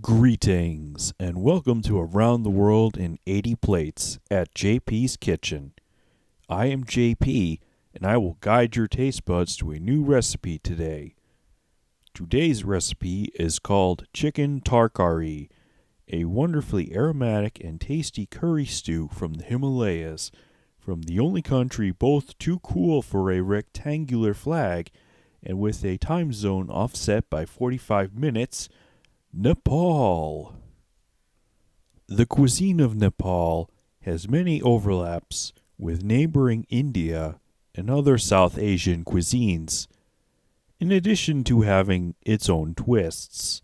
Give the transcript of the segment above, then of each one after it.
Greetings, and welcome to Around the World in 80 Plates at JP's Kitchen. I am JP, and I will guide your taste buds to a new recipe today. Today's recipe is called Chicken Tarkari, a wonderfully aromatic and tasty curry stew from the Himalayas, from the only country both too cool for a rectangular flag and with a time zone offset by 45 minutes, Nepal. The cuisine of Nepal has many overlaps with neighboring India and other South Asian cuisines, in addition to having its own twists.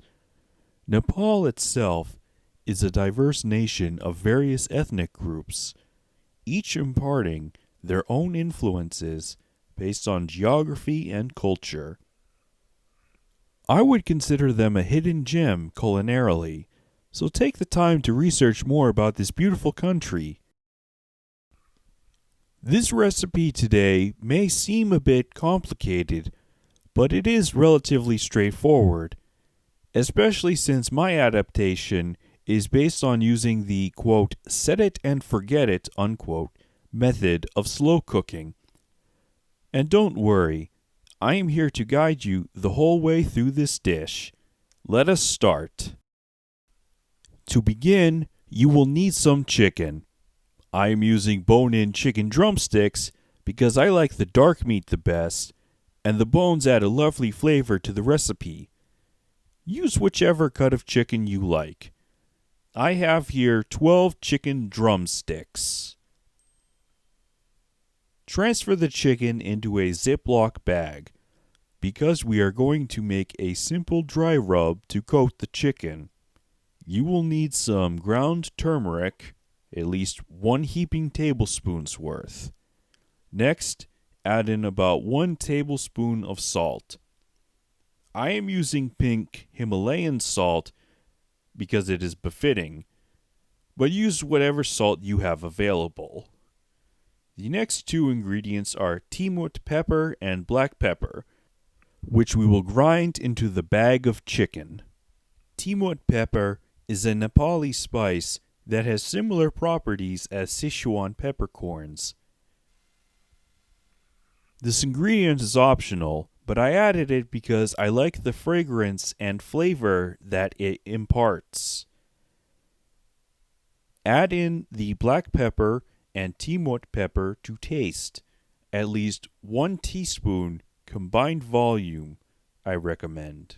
Nepal itself is a diverse nation of various ethnic groups, each imparting their own influences based on geography and culture. I would consider them a hidden gem culinarily, so take the time to research more about this beautiful country. This recipe today may seem a bit complicated, but it is relatively straightforward, especially since my adaptation is based on using the, quote, set it and forget it, unquote, method of slow cooking. And don't worry, I am here to guide you the whole way through this dish. Let us start. To begin, you will need some chicken. I am using bone-in chicken drumsticks because I like the dark meat the best, and the bones add a lovely flavor to the recipe. Use whichever cut of chicken you like. I have here 12 chicken drumsticks. Transfer the chicken into a Ziploc bag, because we are going to make a simple dry rub to coat the chicken. You will need some ground turmeric, at least 1 heaping tablespoon's worth. Next, add in about 1 tablespoon of salt. I am using pink Himalayan salt because it is befitting, but use whatever salt you have available. The next 2 ingredients are Timut pepper and black pepper, which we will grind into the bag of chicken. Timut pepper is a Nepali spice that has similar properties as Sichuan peppercorns. This ingredient is optional, but I added it because I like the fragrance and flavor that it imparts. Add in the black pepper and Timut pepper to taste, at least 1 teaspoon combined volume, I recommend.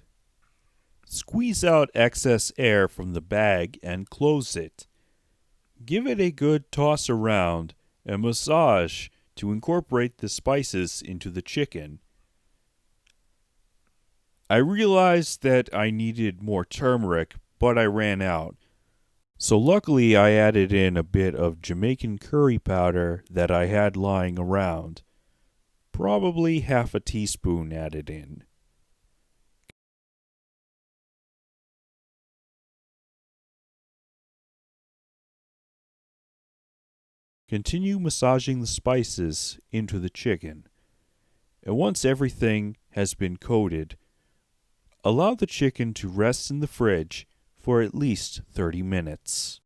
Squeeze out excess air from the bag and close it. Give it a good toss around and massage to incorporate the spices into the chicken. I realized that I needed more turmeric, but I ran out. So luckily I added in a bit of Jamaican curry powder that I had lying around. Probably half a teaspoon added in. Continue massaging the spices into the chicken. And once everything has been coated, allow the chicken to rest in the fridge for at least 30 minutes.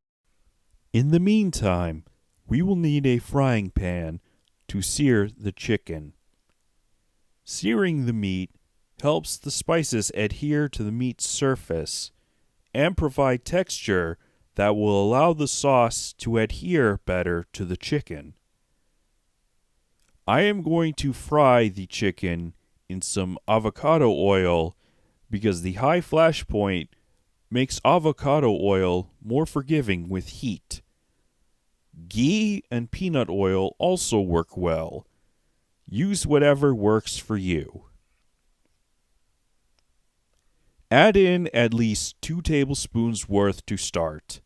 In the meantime, we will need a frying pan to sear the chicken. Searing the meat helps the spices adhere to the meat's surface and provide texture that will allow the sauce to adhere better to the chicken. I am going to fry the chicken in some avocado oil because the high flash point makes avocado oil more forgiving with heat. Ghee and peanut oil also work well. Use whatever works for you. Add in at least 2 tablespoons worth to start,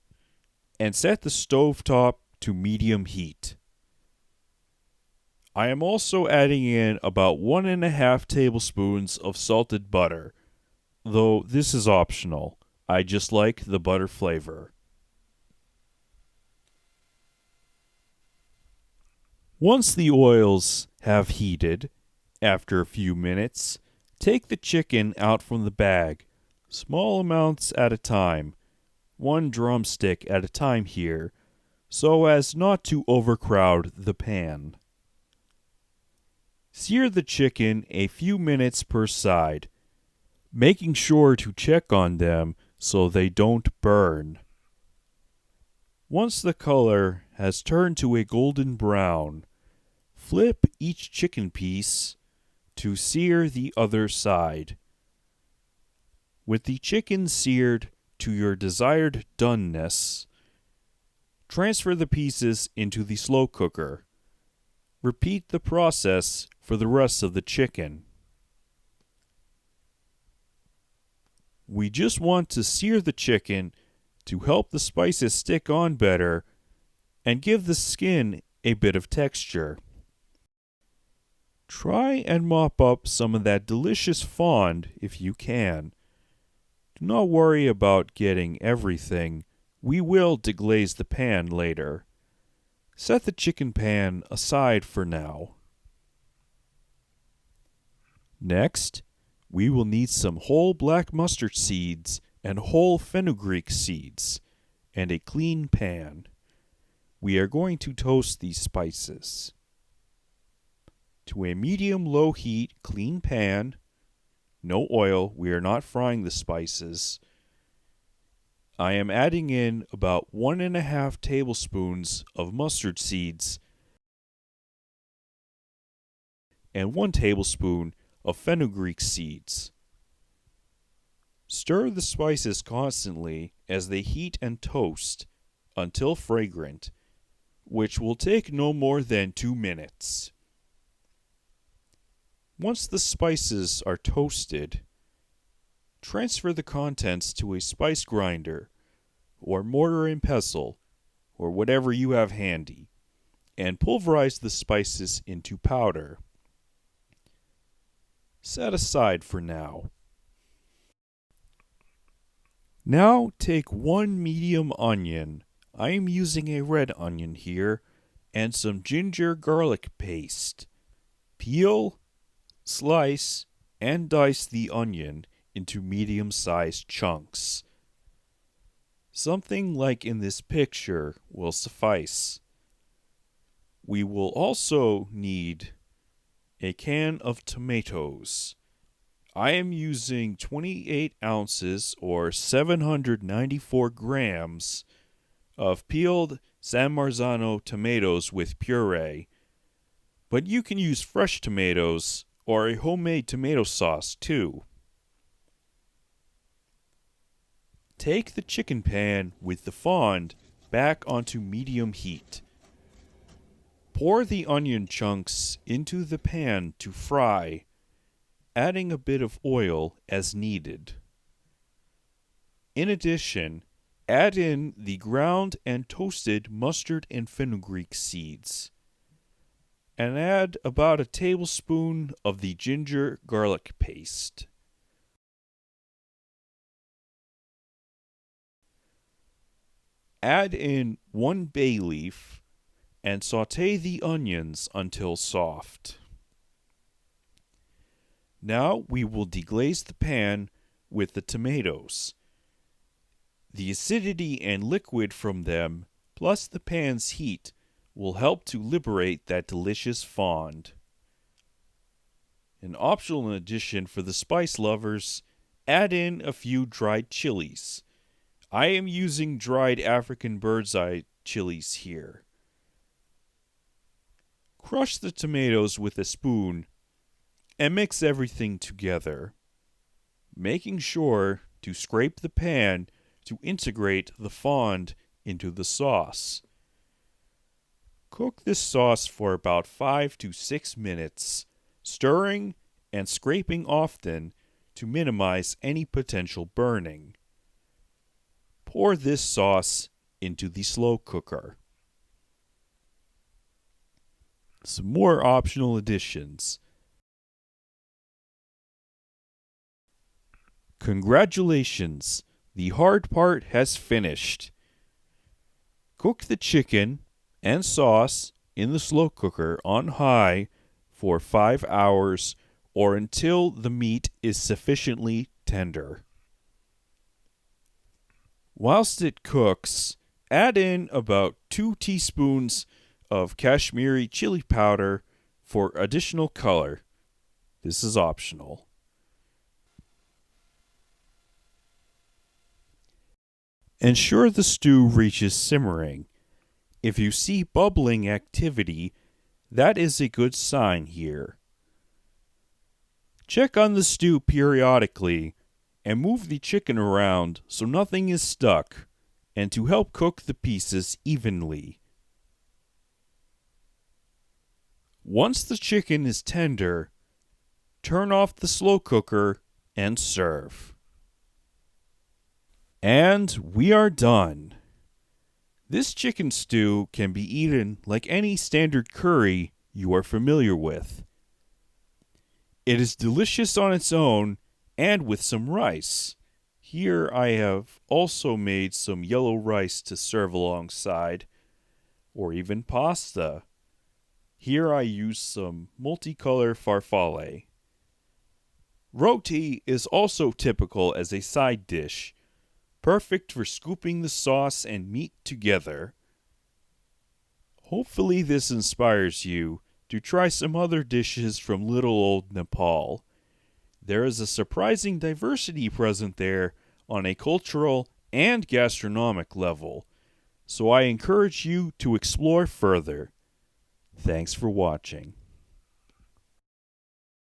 and set the stovetop to medium heat. I am also adding in about 1.5 tablespoons of salted butter, though this is optional. I just like the butter flavor. Once the oils have heated, after a few minutes, take the chicken out from the bag, small amounts at a time, one drumstick at a time here, so as not to overcrowd the pan. Sear the chicken a few minutes per side, making sure to check on them so they don't burn. Once the color has turned to a golden brown, flip each chicken piece to sear the other side. With the chicken seared to your desired doneness, transfer the pieces into the slow cooker. Repeat the process for the rest of the chicken. We just want to sear the chicken to help the spices stick on better and give the skin a bit of texture. Try and mop up some of that delicious fond if you can. Do not worry about getting everything. We will deglaze the pan later. Set the chicken pan aside for now. Next, we will need some whole black mustard seeds and whole fenugreek seeds, and a clean pan. We are going to toast these spices. To a medium-low heat clean pan, no oil, we are not frying the spices. I am adding in about 1.5 tablespoons of mustard seeds and 1 tablespoon of fenugreek seeds. Stir the spices constantly as they heat and toast until fragrant, which will take no more than 2 minutes. Once the spices are toasted, transfer the contents to a spice grinder or mortar and pestle or whatever you have handy, and pulverize the spices into powder. Set aside for now. Now take 1 medium onion, I am using a red onion here, and some ginger garlic paste. Peel, slice, and dice the onion into medium-sized chunks. Something like in this picture will suffice. We will also need a can of tomatoes. I am using 28 ounces or 794 grams of peeled San Marzano tomatoes with puree, but you can use fresh tomatoes or a homemade tomato sauce too. Take the chicken pan with the fond back onto medium heat. Pour the onion chunks into the pan to fry, adding a bit of oil as needed. In addition, add in the ground and toasted mustard and fenugreek seeds, and add about a tablespoon of the ginger garlic paste. Add in 1 bay leaf and saute the onions until soft. Now we will deglaze the pan with the tomatoes. The acidity and liquid from them, plus the pan's heat, will help to liberate that delicious fond. An optional addition for the spice lovers, add in a few dried chilies. I am using dried African bird's eye chilies here. Crush the tomatoes with a spoon and mix everything together, making sure to scrape the pan to integrate the fond into the sauce. Cook this sauce for about 5 to 6 minutes, stirring and scraping often to minimize any potential burning. Pour this sauce into the slow cooker. Some more optional additions. Congratulations! The hard part has finished. Cook the chicken and sauce in the slow cooker on high for 5 hours or until the meat is sufficiently tender. Whilst it cooks, add in about 2 teaspoons of Kashmiri chili powder for additional color. This is optional. Ensure the stew reaches simmering. If you see bubbling activity, that is a good sign here. Check on the stew periodically and move the chicken around so nothing is stuck and to help cook the pieces evenly. Once the chicken is tender, turn off the slow cooker and serve. And we are done. This chicken stew can be eaten like any standard curry you are familiar with. It is delicious on its own and with some rice. Here I have also made some yellow rice to serve alongside, or even pasta. Here I use some multicolor farfalle. Roti is also typical as a side dish, perfect for scooping the sauce and meat together. Hopefully this inspires you to try some other dishes from little old Nepal. There is a surprising diversity present there on a cultural and gastronomic level, so I encourage you to explore further. Thanks for watching.